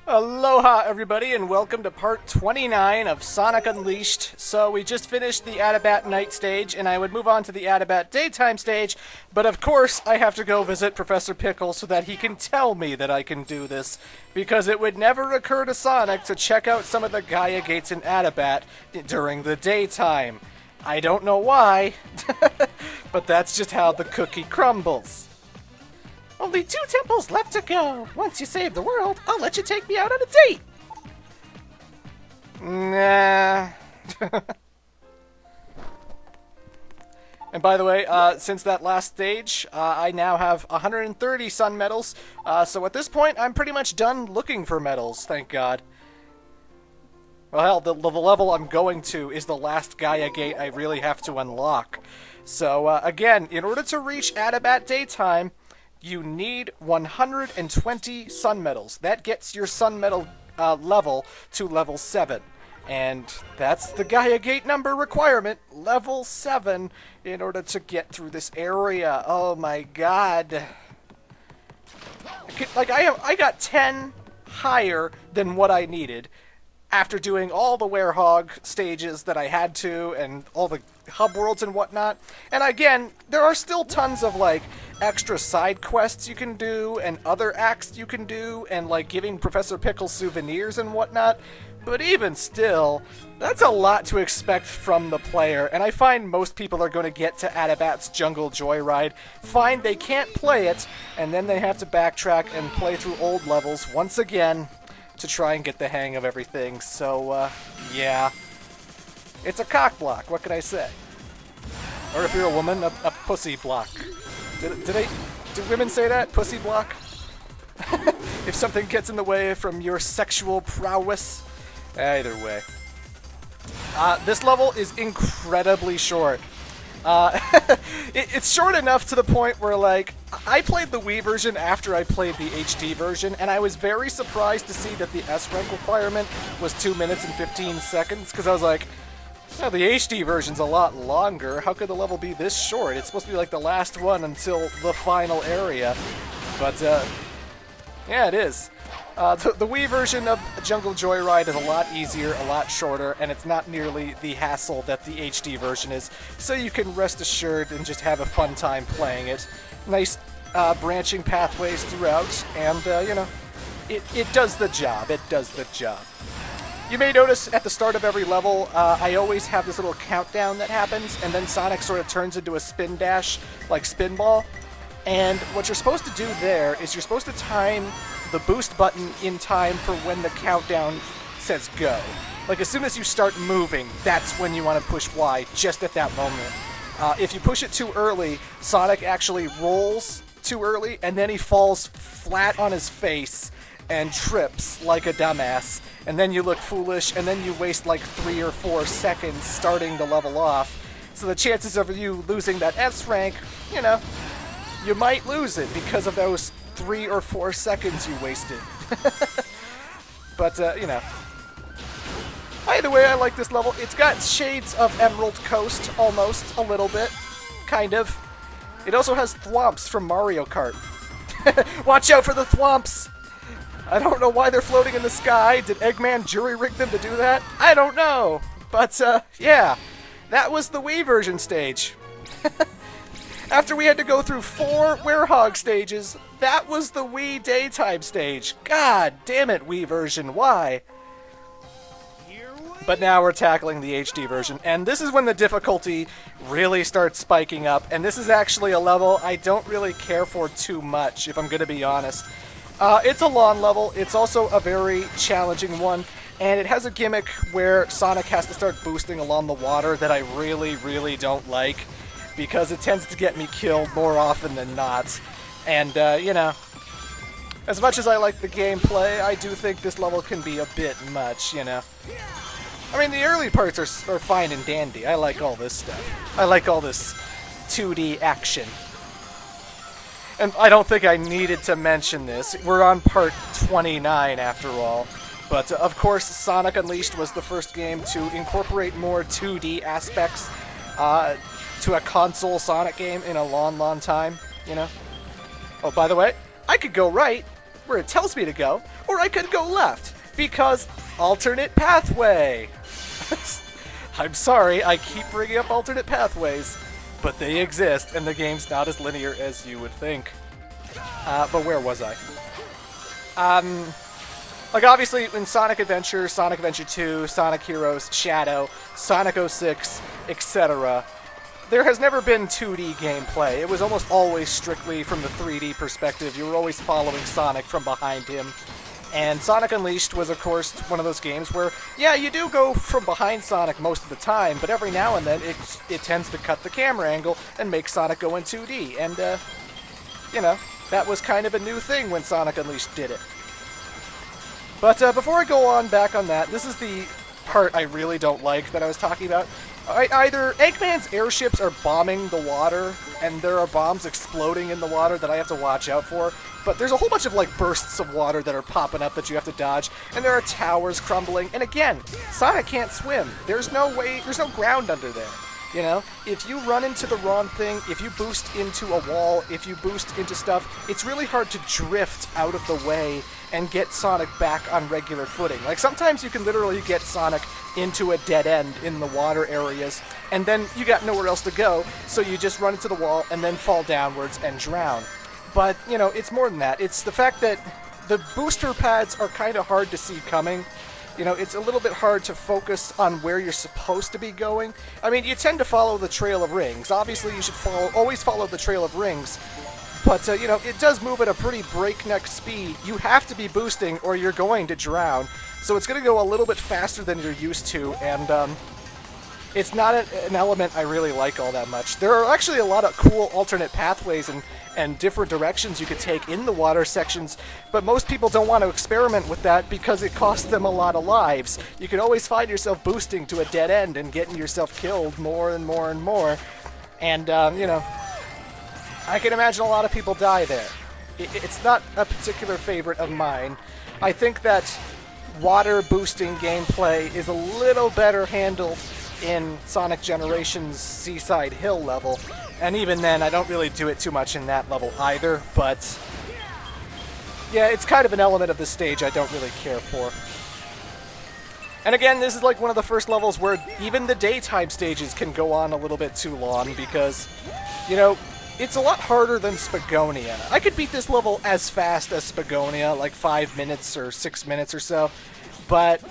Aloha everybody and welcome to part 29 of Sonic Unleashed. So we just finished the Adabat night stage and I would move on to the Adabat daytime stage, but of course I have to go visit Professor Pickle so that he can tell me that I can do this, because it would never occur to Sonic to check out some of the Gaia gates in Adabat during the daytime. I don't know why, but that's just how the cookie crumbles. Only 2 temples left to go. Once you save the world, I'll let you take me out on a date. Nah. And by the way, since that last stage, I now have 130 sun medals. So at this point, I'm pretty much done looking for medals, thank God. Well, hell, the level I'm going to is the last Gaia gate I really have to unlock. So, again, in order to reach Adabat daytime, you need 120 sun medals. That gets your sun medal level to level 7. And that's the Gaia Gate number requirement, level 7, in order to get through this area. Oh my god. I got 10 higher than what I needed after doing all the Werehog stages that I had to, and all the hub worlds and whatnot. And again, there are still tons of, like, extra side quests you can do, and other acts you can do, and, like, giving Professor Pickle souvenirs and whatnot. But even still, that's a lot to expect from the player, and I find most people are going to get to Adabat's Jungle Joyride, find they can't play it, and then they have to backtrack and play through old levels once again to try and get the hang of everything. So, yeah. It's a cock block, what can I say? Or if you're a woman, a pussy block. Did women say that? Pussy block? If something gets in the way from your sexual prowess? Either way. This level is incredibly short. It's short enough to the point where, like, I played the Wii version after I played the HD version, and I was very surprised to see that the S rank requirement was 2 minutes and 15 seconds, because I was like, oh, the HD version's a lot longer. How could the level be this short? It's supposed to be like the last one until the final area. But, yeah, it is. The Wii version of Jungle Joyride is a lot easier, a lot shorter, and it's not nearly the hassle that the HD version is, so you can rest assured and just have a fun time playing it. Nice branching pathways throughout, and, you know, it does the job. It does the job. You may notice at the start of every level, I always have this little countdown that happens, and then Sonic sort of turns into a spin dash, like Spinball. And what you're supposed to do there is you're supposed to time the boost button in time for when the countdown says go. Like, as soon as you start moving, that's when you want to push Y, just at that moment. If you push it too early, Sonic actually rolls too early, and then he falls flat on his face and trips like a dumbass. And then you look foolish, and then you waste like 3 or 4 seconds starting the level off. So the chances of you losing that S rank, you know, you might lose it because of those 3 or 4 seconds you wasted. But, you know. Either way, I like this level. It's got shades of Emerald Coast, almost, a little bit. Kind of. It also has thwomps from Mario Kart. Watch out for the thwomps! I don't know why they're floating in the sky. Did Eggman jury-rig them to do that? I don't know. But, yeah. That was the Wii version stage. After we had to go through 4 Werehog stages, that was the Wii daytime stage. God damn it, Wii version, why? But now we're tackling the HD version, and this is when the difficulty really starts spiking up, and this is actually a level I don't really care for too much, if I'm going to be honest. It's a long level, it's also a very challenging one, and it has a gimmick where Sonic has to start boosting along the water that I really, really don't like, because it tends to get me killed more often than not. And, you know, as much as I like the gameplay, I do think this level can be a bit much, you know. I mean, the early parts are fine and dandy. I like all this stuff. I like all this 2D action. And I don't think I needed to mention this. We're on part 29 after all. But, of course, Sonic Unleashed was the first game to incorporate more 2D aspects to a console Sonic game in a long, long time, you know? Oh, by the way, I could go right, where it tells me to go, or I could go left, because alternate pathway. I'm sorry, I keep bringing up alternate pathways, but they exist, and the game's not as linear as you would think. But where was I? Like, obviously, in Sonic Adventure 2, Sonic Heroes, Shadow, Sonic 06, etc., there has never been 2D gameplay. It was almost always strictly from the 3D perspective. You were always following Sonic from behind him. And Sonic Unleashed was, of course, one of those games where, yeah, you do go from behind Sonic most of the time, but every now and then it tends to cut the camera angle and make Sonic go in 2D. And, you know, that was kind of a new thing when Sonic Unleashed did it. But before I go on back on that, this is the part I really don't like that I was talking about. Either Eggman's airships are bombing the water, and there are bombs exploding in the water that I have to watch out for, but there's a whole bunch of, like, bursts of water that are popping up that you have to dodge, and there are towers crumbling, and again, Sonic can't swim. There's no way, there's no ground under there. You know, if you run into the wrong thing, if you boost into a wall, if you boost into stuff, it's really hard to drift out of the way and get Sonic back on regular footing. Like, sometimes you can literally get Sonic into a dead end in the water areas, and then you got nowhere else to go, so you just run into the wall and then fall downwards and drown. But, you know, it's more than that. It's the fact that the booster pads are kind of hard to see coming. You know, it's a little bit hard to focus on where you're supposed to be going. I mean, you tend to follow the trail of rings. Obviously, you should always follow the trail of rings. But, you know, it does move at a pretty breakneck speed. You have to be boosting or you're going to drown. So it's going to go a little bit faster than you're used to, and it's not an element I really like all that much. There are actually a lot of cool alternate pathways and different directions you could take in the water sections, but most people don't want to experiment with that because it costs them a lot of lives. You can always find yourself boosting to a dead end and getting yourself killed more and more and more. And, you know, I can imagine a lot of people die there. It's not a particular favorite of mine. I think that water boosting gameplay is a little better handled in Sonic Generations Seaside Hill level, and even then I don't really do it too much in that level either, but yeah, it's kind of an element of the stage I don't really care for. And again, this is like one of the first levels where even the daytime stages can go on a little bit too long because, you know, it's a lot harder than Spagonia. I could beat this level as fast as Spagonia, like 5 minutes or 6 minutes or so, but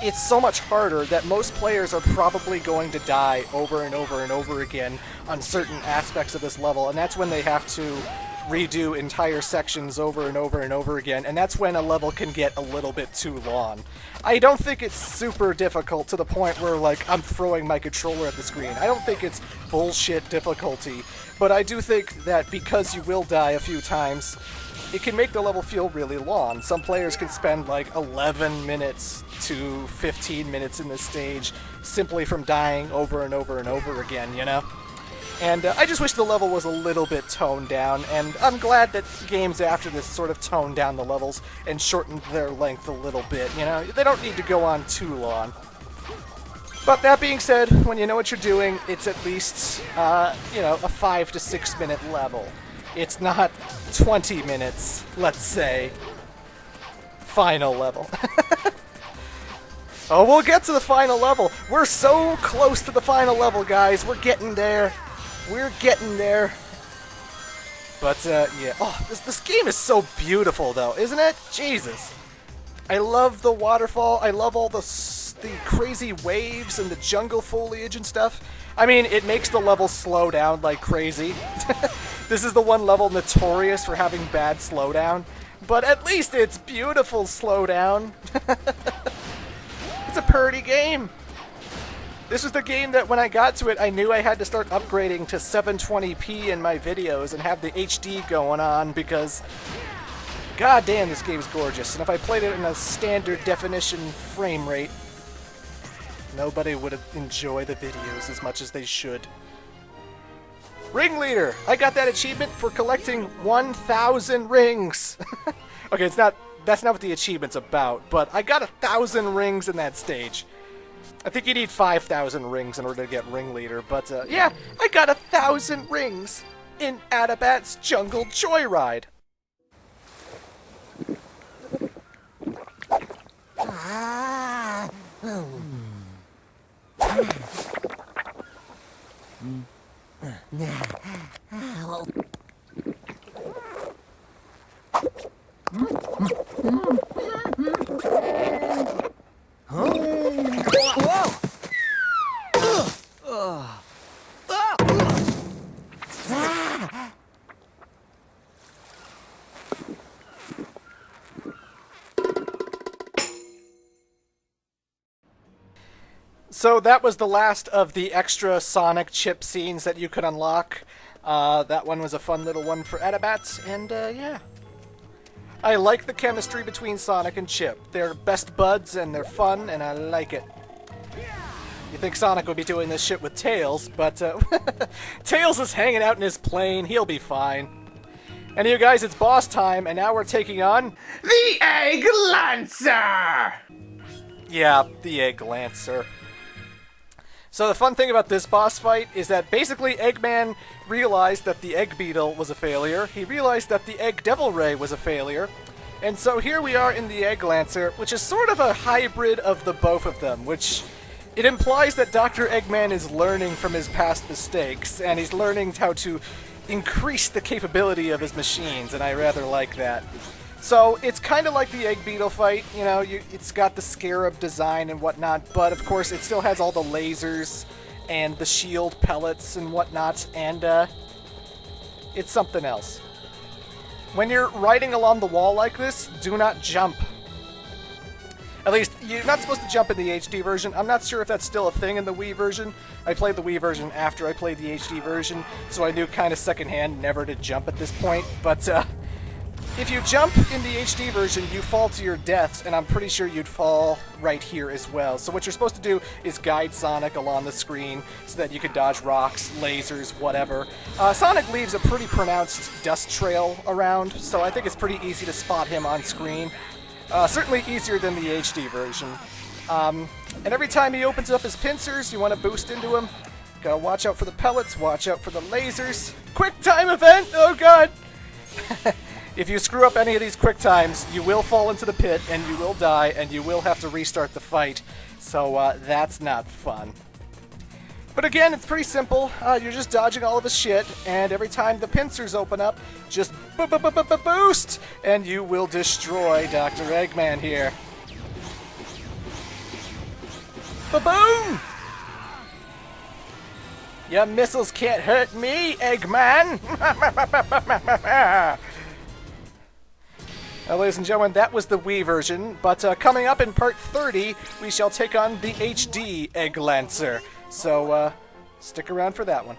it's so much harder that most players are probably going to die over and over and over again on certain aspects of this level, and that's when they have to redo entire sections over and over and over again, and that's when a level can get a little bit too long. I don't think it's super difficult to the point where, like, I'm throwing my controller at the screen. I don't think it's bullshit difficulty, but I do think that because you will die a few times, it can make the level feel really long. Some players can spend like 11 minutes to 15 minutes in this stage simply from dying over and over and over again, you know? And I just wish the level was a little bit toned down, and I'm glad that games after this sort of toned down the levels and shortened their length a little bit, you know? They don't need to go on too long. But that being said, when you know what you're doing, it's at least, you know, a 5 to 6 minute level. It's not 20 minutes, let's say. Final level. Oh, we'll get to the final level. We're so close to the final level, guys. We're getting there. We're getting there. But, yeah. Oh, this game is so beautiful, though, isn't it? Jesus. I love the waterfall. I love all the crazy waves and the jungle foliage and stuff. I mean, it makes the level slow down like crazy. This is the one level notorious for having bad slowdown, but at least it's beautiful slowdown. It's a pretty game. This was the game that when I got to it, I knew I had to start upgrading to 720p in my videos and have the HD going on because, god damn, this game's gorgeous. And if I played it in a standard definition frame rate, nobody would enjoy the videos as much as they should. Ringleader! I got that achievement for collecting 1,000 rings! Okay, that's not what the achievement's about, but I got 1,000 rings in that stage. I think you need 5,000 rings in order to get Ringleader, but yeah, I got 1,000 rings in Adabat's Jungle Joyride! So that was the last of the extra Sonic chip scenes that you could unlock. That one was a fun little one for Adabat, and yeah. I like the chemistry between Sonic and Chip. They're best buds, and they're fun, and I like it. You think Sonic would be doing this shit with Tails, but Tails is hanging out in his plane. He'll be fine. And you guys, it's boss time, and now we're taking on the Egg Lancer! Yeah, the Egg Lancer. So the fun thing about this boss fight is that basically Eggman realized that the Egg Beetle was a failure, he realized that the Egg Devil Ray was a failure, and so here we are in the Egg Lancer, which is sort of a hybrid of the both of them, which it implies that Dr. Eggman is learning from his past mistakes, and he's learning how to increase the capability of his machines, and I rather like that. So it's kind of like the Egg Beetle fight, you know, it's got the scarab design and whatnot, but of course it still has all the lasers and the shield pellets and whatnot, and it's something else. When you're riding along the wall like this, do not jump. At least, you're not supposed to jump in the HD version. I'm not sure if that's still a thing in the Wii version. I played the Wii version after I played the HD version, so I knew kind of secondhand never to jump at this point, but if you jump in the HD version, you fall to your death, and I'm pretty sure you'd fall right here as well. So what you're supposed to do is guide Sonic along the screen so that you can dodge rocks, lasers, whatever. Sonic leaves a pretty pronounced dust trail around, so I think it's pretty easy to spot him on screen. Certainly easier than the HD version. And every time he opens up his pincers, you want to boost into him. Gotta watch out for the pellets, watch out for the lasers. Quick time event! Oh god! If you screw up any of these quick times, you will fall into the pit, and you will die, and you will have to restart the fight. So that's not fun. But again, it's pretty simple. You're just dodging all of his shit, and every time the pincers open up, just boost, and you will destroy Dr. Eggman here. Ba-boom! Your missiles can't hurt me, Eggman! Ladies and gentlemen, that was the Wii version, but coming up in part 30, we shall take on the HD Egg Lancer. So, stick around for that one.